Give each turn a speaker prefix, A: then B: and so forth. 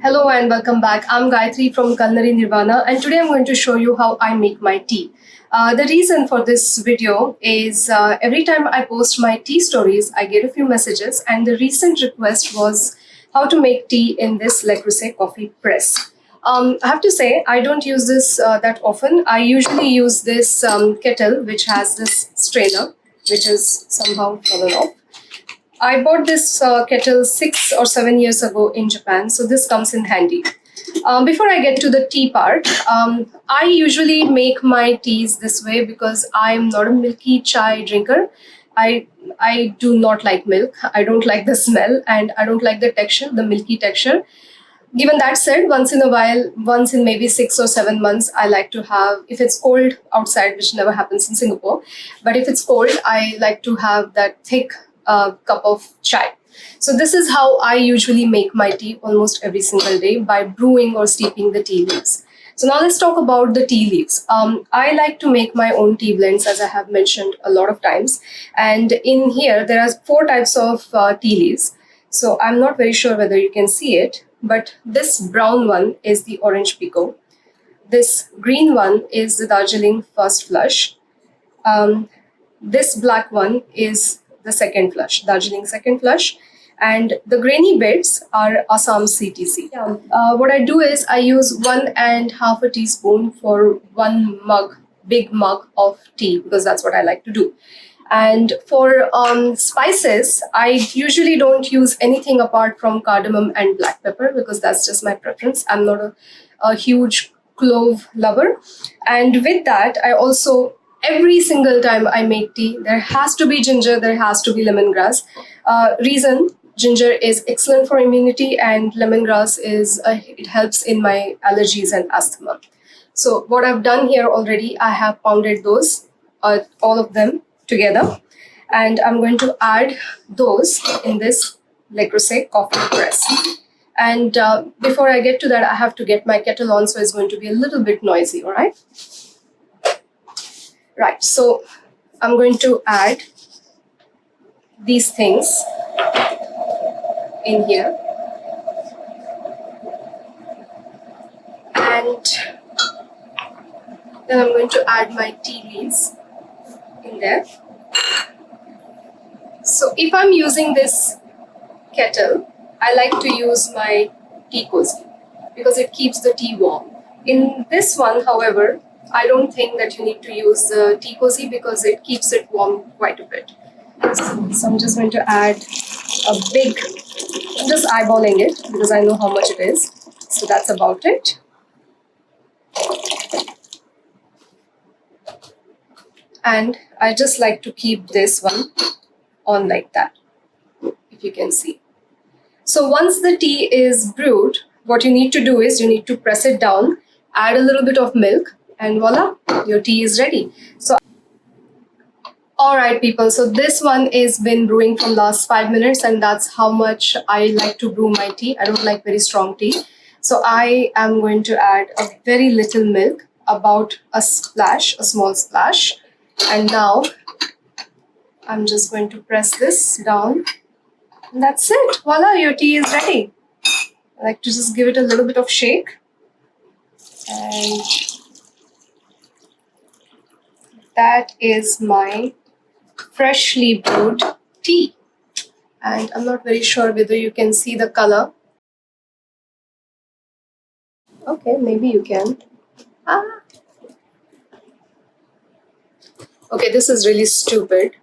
A: Hello and welcome back. I'm Gayatri from Culinary Nirvana, and today I'm going to show you how I make my tea. The reason for this video is every time I post my tea stories, I get a few messages, and the recent request was how to make tea in this Le Creuset coffee press. I have to say, I don't use this that often. I usually use this kettle, which has this strainer, which is somehow fallen off. I bought this kettle 6 or 7 years ago in Japan, so this comes in handy. Before I get to the tea part, I usually make my teas this way because I'm not a milky chai drinker. I do not like milk. I don't like the smell, and I don't like the texture, the milky texture. Given that said, once in a while, once in maybe 6 or 7 months, I like to have, if it's cold outside, which never happens in Singapore, but if it's cold, I like to have that thick cup of chai. So this is how I usually make my tea almost every single day, by brewing or steeping the tea leaves. So now let's talk about the tea leaves. I like to make my own tea blends, as I have mentioned a lot of times. And in here, there are four types of tea leaves. So I'm not very sure whether you can see it, but this brown one is the orange pekoe. This green one is the Darjeeling first flush. Um, this black one is the second flush, Darjeeling second flush. And the grainy bits are Assam CTC. Yeah. What I do is I use 1.5 teaspoon for 1 mug, big mug of tea, because that's what I like to do. And for spices, I usually don't use anything apart from cardamom and black pepper, because that's just my preference. I'm not a huge clove lover. And with that, I also, every single time I make tea, there has to be ginger, there has to be lemongrass. Reason, ginger is excellent for immunity, and lemongrass is, it helps in my allergies and asthma. So what I've done here already, I have pounded those, all of them together, and I'm going to add those in this Le Creuset coffee press. And before I get to that, I have to get my kettle on, so it's going to be a little bit noisy, all right? Right, so I'm going to add these things in here. And then I'm going to add my tea leaves in there. So if I'm using this kettle, I like to use my tea cozy because it keeps the tea warm. In this one, however, I don't think that you need to use the tea cozy because it keeps it warm quite a bit. So I'm just going to add a big, I'm just eyeballing it because I know how much it is. So that's about it. And I just like to keep this one on like that, if you can see. So once the tea is brewed, what you need to do is you need to press it down, add a little bit of milk, and voila, your tea is ready. So all right, people, so this one is been brewing from last 5 minutes, and that's how much I like to brew my tea. I don't like very strong tea. So I am going to add a very little milk, about a splash, a small splash. And now I'm just going to press this down. And that's it. Voila, your tea is ready. I like to just give it a little bit of shake. And that is my freshly brewed tea. And I'm not very sure whether you can see the color. Okay, maybe you can. Ah. Okay, this is really stupid.